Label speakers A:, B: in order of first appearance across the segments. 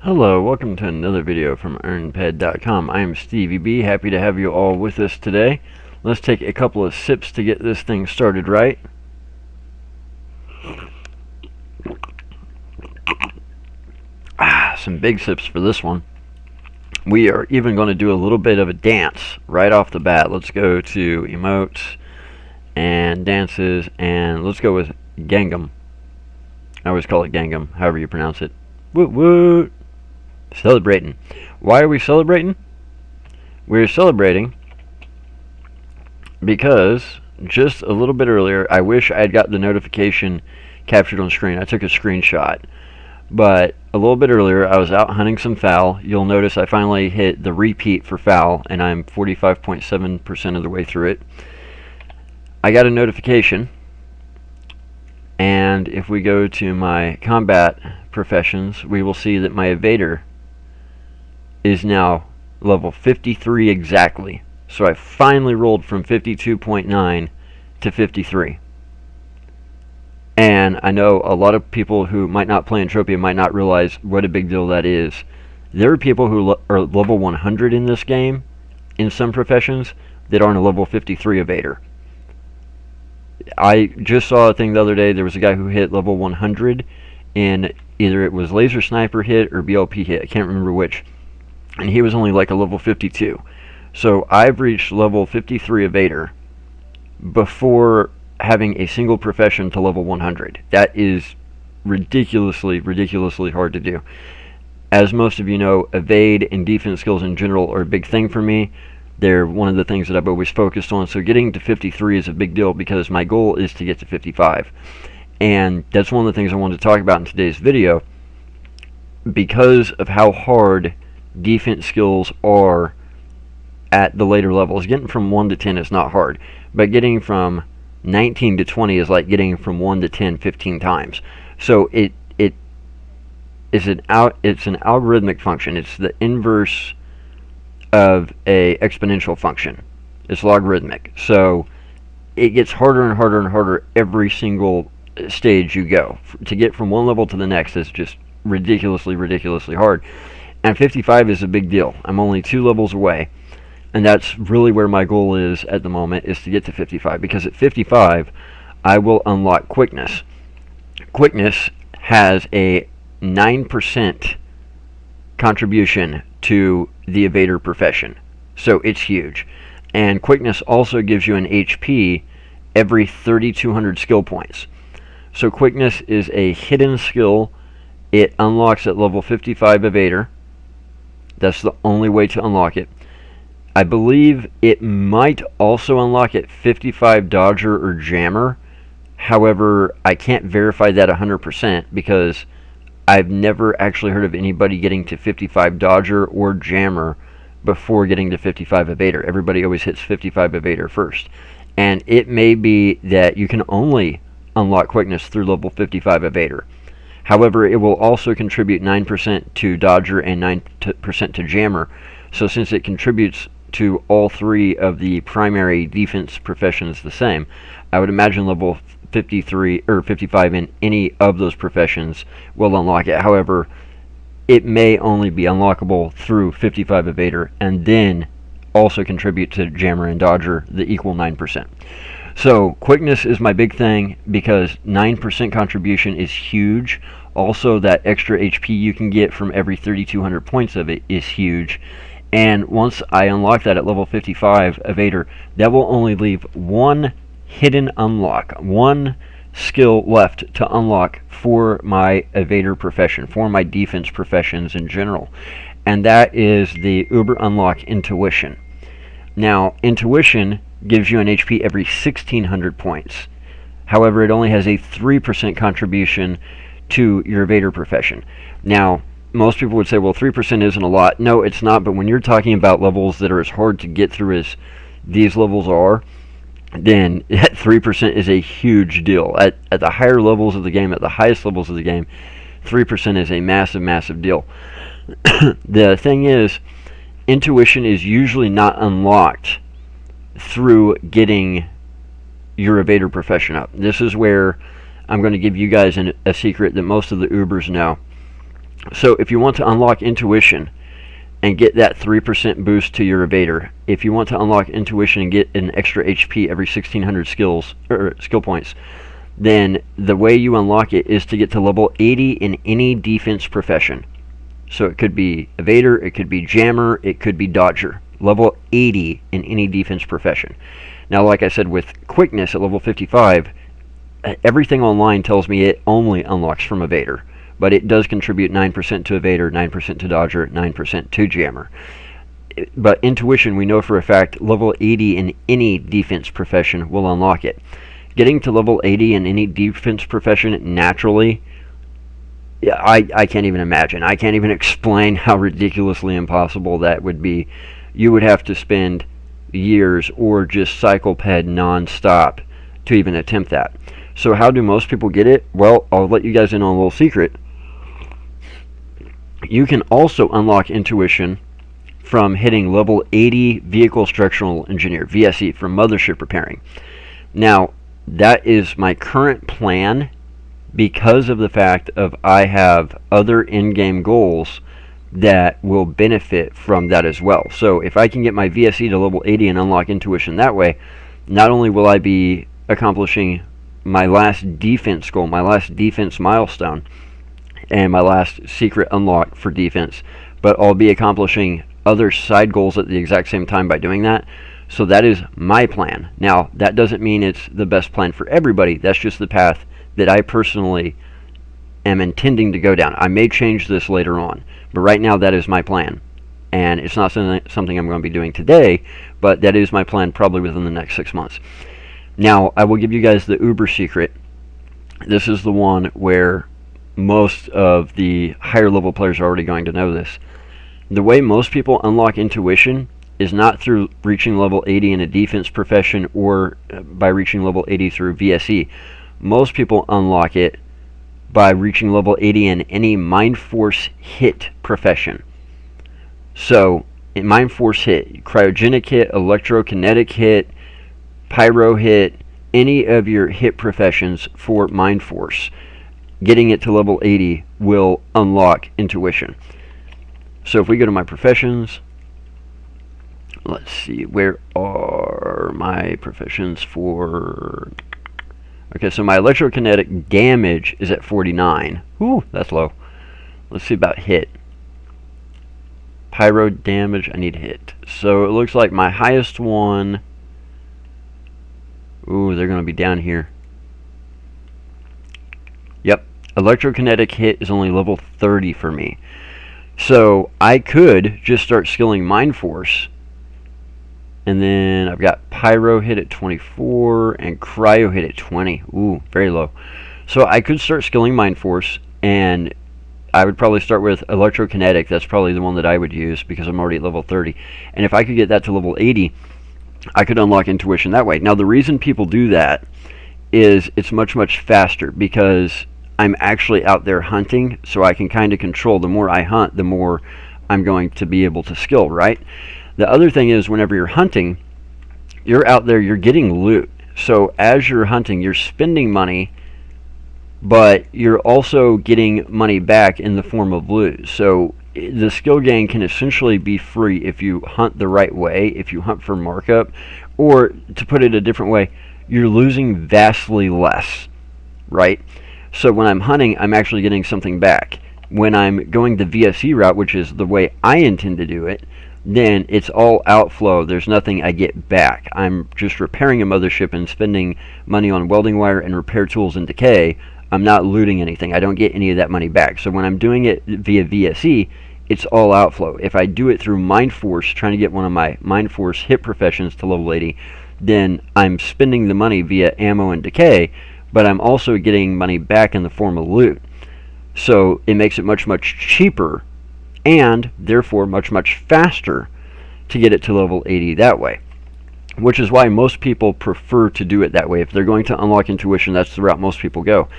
A: Hello, welcome to another video from EarnPed.com. I am StevieB, happy to have you all with us today. Let's take a couple of sips to get this thing started right. Some big sips for this one. We are even going to do a little bit of a dance right off the bat. Let's go to emotes and dances, and let's go with Gangnam. I always call it Gangnam, however you pronounce it. Woot woot! Celebrating. Why are we celebrating? We're celebrating because just a little bit earlier, I wish I had got the notification captured on screen. I took a screenshot. But a little bit earlier, I was out hunting some fowl. You'll notice I finally hit the repeat for fowl, and I'm 45.7% of the way through it. I got a notification, and if we go to my combat professions, we will see that my evader is now level 53 exactly. So I finally rolled from 52.9 to 53. And I know a lot of people who might not play Entropia might not realize what a big deal that is. There are people who are level 100 in this game, in some professions, that aren't a level 53 evader. I just saw a thing the other day. There was a guy who hit level 100 in either it was laser sniper hit or BLP hit. I can't remember which. And he was only like a level 52. So I've reached level 53 evader before having a single profession to level 100. That is ridiculously hard to do. As most of you know, evade and defense skills in general are a big thing for me. They're one of the things that I've always focused on. So getting to 53 is a big deal because my goal is to get to 55. And that's one of the things I wanted to talk about in today's video. Because of how hard defense skills are at the later levels. Getting from 1 to 10 is not hard. But getting from 19 to 20 is like getting from 1 to 10 15 times. So it's an algorithmic function. It's the inverse of a exponential function. It's logarithmic. So it gets harder and harder and harder every single stage you go. To get from one level to the next is just ridiculously hard. And 55 is a big deal. I'm only 2 levels away. And that's really where my goal is at the moment, is to get to 55. Because at 55, I will unlock Quickness. Quickness has a 9% contribution to the evader profession. So it's huge. And Quickness also gives you an HP every 3,200 skill points. So Quickness is a hidden skill. It unlocks at level 55 evader. That's the only way to unlock it. I believe it might also unlock at 55 Dodger or Jammer. However, I can't verify that 100% because I've never actually heard of anybody getting to 55 Dodger or Jammer before getting to 55 Evader. Everybody always hits 55 Evader first. And it may be that you can only unlock Quickness through level 55 Evader. However, it will also contribute 9% to Dodger and 9% to Jammer. So since it contributes to all 3 of the primary defense professions the same, I would imagine level 53 or 55 in any of those professions will unlock it. However, it may only be unlockable through 55 evader and then also contribute to Jammer and Dodger the equal 9%. So Quickness is my big thing because 9% contribution is huge. Also, that extra HP you can get from every 3,200 points of it is huge. And once I unlock that at level 55 evader, that will only leave one hidden unlock, one skill left to unlock for my evader profession, for my defense professions in general. And that is the uber unlock Intuition. Now, Intuition gives you an HP every 1,600 points. However, it only has a 3% contribution to your evader profession. Now, most people would say, well, 3% isn't a lot. No, it's not, but when you're talking about levels that are as hard to get through as these levels are, then 3% is a huge deal. At the higher levels of the game, at the highest levels of the game, 3% is a massive deal. The thing is, Intuition is usually not unlocked through getting your evader profession up. This is where I'm going to give you guys a secret that most of the Ubers know. So if you want to unlock intuition and get that 3% boost to your evader, if you want to unlock intuition and get an extra HP every 1600 skill points, then the way you unlock it is to get to level 80 in any defense profession. So it could be evader, it could be jammer, it could be dodger. Level 80 in any defense profession. Now, like I said, with quickness at level 55, everything online tells me it only unlocks from evader, but it does contribute 9% to evader, 9% to dodger, 9% to jammer. But intuition, we know for a fact, level 80 in any defense profession will unlock it. Getting to level 80 in any defense profession naturally, I can't even imagine. I can't even explain how ridiculously impossible that would be. You would have to spend years or just cycle ped non-stop to even attempt that. So how do most people get it? Well, I'll let you guys in on a little secret. You can also unlock intuition from hitting level 80 Vehicle Structural Engineer, VSE, from mothership repairing. Now, that is my current plan because of the fact of I have other in-game goals that will benefit from that as well. So if I can get my VSE to level 80 and unlock intuition that way, not only will I be accomplishing my last defense goal, my last defense milestone, and my last secret unlock for defense, but I'll be accomplishing other side goals at the exact same time by doing that. So that is my plan. Now, that doesn't mean it's the best plan for everybody. That's just the path that I personally am intending to go down. I may change this later on, but right now that is my plan. And it's not something I'm going to be doing today, but that is my plan probably within the next 6 months. Now, I will give you guys the uber secret. This is the one where most of the higher level players are already going to know this. The way most people unlock intuition is not through reaching level 80 in a defense profession or by reaching level 80 through VSE. Most people unlock it by reaching level 80 in any Mindforce hit profession. So, in Mindforce hit, cryogenic hit, electrokinetic hit, pyro hit, any of your hit professions for Mindforce, getting it to level 80 will unlock intuition. So if we go to my professions, let's see, where are my professions for... Okay, so my electrokinetic damage is at 49. Ooh, that's low. Let's see about hit. Pyro damage, I need hit. So it looks like my highest one... Ooh, they're going to be down here. Yep, electrokinetic hit is only level 30 for me. So I could just start skilling Mindforce. And then I've got Pyro hit at 24 and Cryo hit at 20. Ooh, very low. So I could start skilling Mindforce, and I would probably start with Electrokinetic. That's probably the one that I would use because I'm already at level 30. And if I could get that to level 80, I could unlock Intuition that way. Now, the reason people do that is it's much, much faster because I'm actually out there hunting, so I can kind of control. The more I hunt, the more I'm going to be able to skill, right? The other thing is, whenever you're hunting, you're out there, you're getting loot. So as you're hunting, you're spending money, but you're also getting money back in the form of loot. So the skill gain can essentially be free if you hunt the right way, if you hunt for markup, or to put it a different way, you're losing vastly less, right? So when I'm hunting, I'm actually getting something back. When I'm going the VSE route, which is the way I intend to do it, then it's all outflow. There's nothing I get back. I'm just repairing a mothership and spending money on welding wire and repair tools and decay. I'm not looting anything. I don't get any of that money back. So when I'm doing it via VSE, it's all outflow. If I do it through Mindforce, trying to get one of my Mindforce hit professions to level 80, then I'm spending the money via ammo and decay, but I'm also getting money back in the form of loot. So it makes it much, much cheaper and therefore much, much faster to get it to level 80 that way. Which is why most people prefer to do it that way. If they're going to unlock Intuition, that's the route most people go.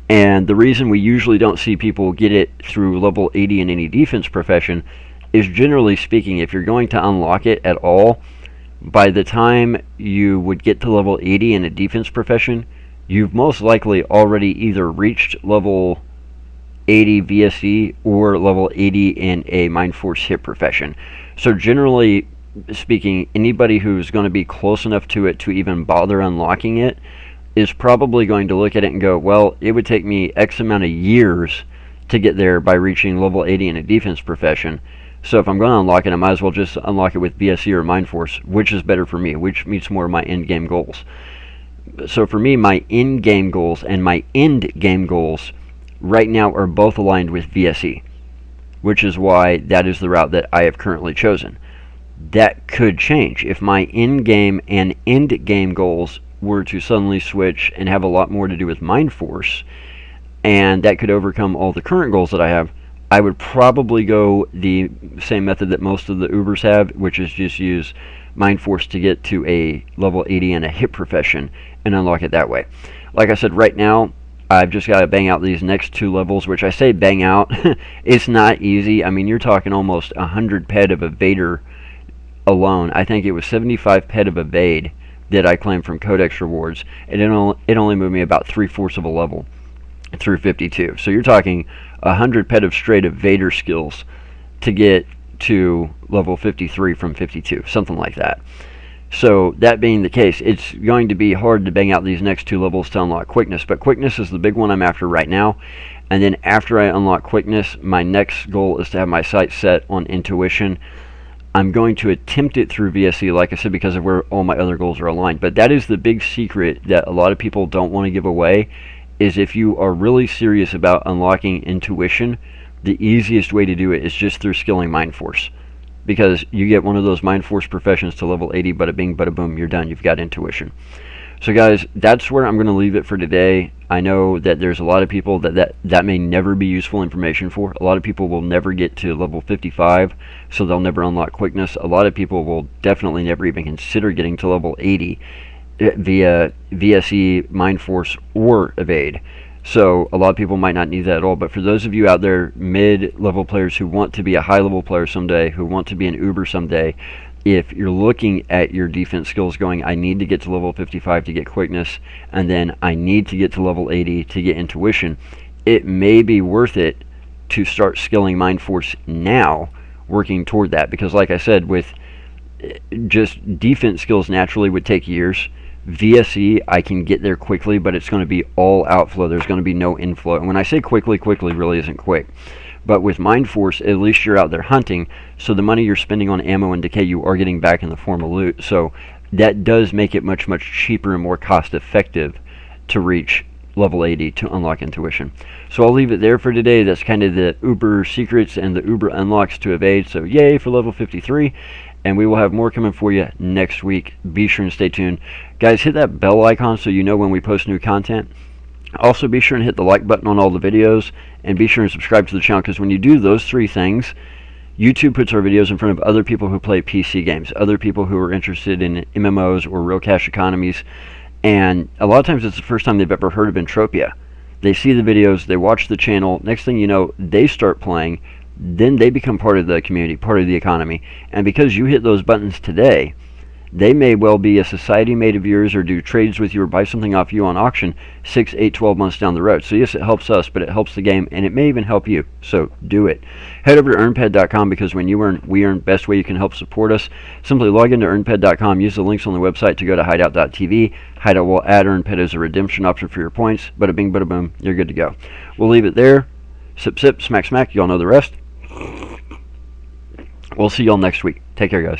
A: And the reason we usually don't see people get it through level 80 in any defense profession is, generally speaking, if you're going to unlock it at all, by the time you would get to level 80 in a defense profession, you've most likely already either reached level 80 VSE or level 80 in a Mindforce hit profession. So generally speaking, anybody who's going to be close enough to it to even bother unlocking it is probably going to look at it and go, well, it would take me X amount of years to get there by reaching level 80 in a defense profession. So if I'm going to unlock it, I might as well just unlock it with VSE or Mindforce, which is better for me, which meets more of my end-game goals. So for me, my in-game goals and my end-game goals right now are both aligned with VSE, which is why that is the route that I have currently chosen. That could change if my in-game and end-game goals were to suddenly switch and have a lot more to do with Mindforce, and that could overcome all the current goals that I have. I would probably go the same method that most of the Ubers have, which is just use Mindforce to get to a level 80 in a hit profession and unlock it that way. Like I said, right now, I've just got to bang out these next 2 levels, which I say bang out. It's not easy. I mean, you're talking almost 100 ped of evader alone. I think it was 75 ped of evade that I claimed from Codex rewards, and it only moved me about 3/4 of a level through 52. So you're talking 100 ped of straight evader skills to get to level 53 from 52, something like that. So that being the case, it's going to be hard to bang out these next 2 levels to unlock Quickness, but Quickness is the big one I'm after right now. And then after I unlock Quickness, my next goal is to have my sights set on Intuition. I'm going to attempt it through VSE, like I said, because of where all my other goals are aligned. But that is the big secret that a lot of people don't want to give away, is if you are really serious about unlocking Intuition, the easiest way to do it is just through skilling Mindforce. Because you get one of those Mindforce professions to level 80, bada bing, bada boom, you're done. You've got Intuition. So guys, that's where I'm going to leave it for today. I know that there's a lot of people that may never be useful information for. A lot of people will never get to level 55, so they'll never unlock Quickness. A lot of people will definitely never even consider getting to level 80 via VSE, Mindforce, or Evade. So a lot of people might not need that at all, but for those of you out there, mid-level players who want to be a high-level player someday, who want to be an Uber someday, if you're looking at your defense skills going, I need to get to level 55 to get Quickness, and then I need to get to level 80 to get Intuition, it may be worth it to start skilling Mindforce now, working toward that. Because like I said, with just defense skills naturally would take years. VSE, I can get there quickly, but it's going to be all outflow. There's going to be no inflow. And when I say quickly really isn't quick. But with Mindforce, at least you're out there hunting, so the money you're spending on ammo and decay you are getting back in the form of loot. So that does make it much, much cheaper and more cost effective to reach level 80 to unlock Intuition. So I'll leave it there for today. That's kind of the Uber secrets and the Uber unlocks to evade. So yay for level 53. And we will have more coming for you next week. Be sure and stay tuned. Guys, hit that bell icon so you know when we post new content. Also, be sure and hit the like button on all the videos, and be sure and subscribe to the channel, because when you do those 3 things, YouTube puts our videos in front of other people who play PC games, other people who are interested in MMOs or real cash economies, and a lot of times it's the first time they've ever heard of Entropia. They see the videos, they watch the channel, next thing you know, they start playing, then they become part of the community, part of the economy, and because you hit those buttons today, they may well be a society mate of yours or do trades with you or buy something off you on auction 6, 8, 12 months down the road. So yes, it helps us, but it helps the game, and it may even help you. So do it. Head over to earnped.com, because when you earn, we earn. Best way you can help support us. Simply log into earnped.com, use the links on the website to go to hideout.tv. Hideout will add earnped as a redemption option for your points. Bada bing, bada boom, you're good to go. We'll leave it there. Sip, sip, smack, smack. Y'all know the rest. We'll see y'all next week. Take care, guys.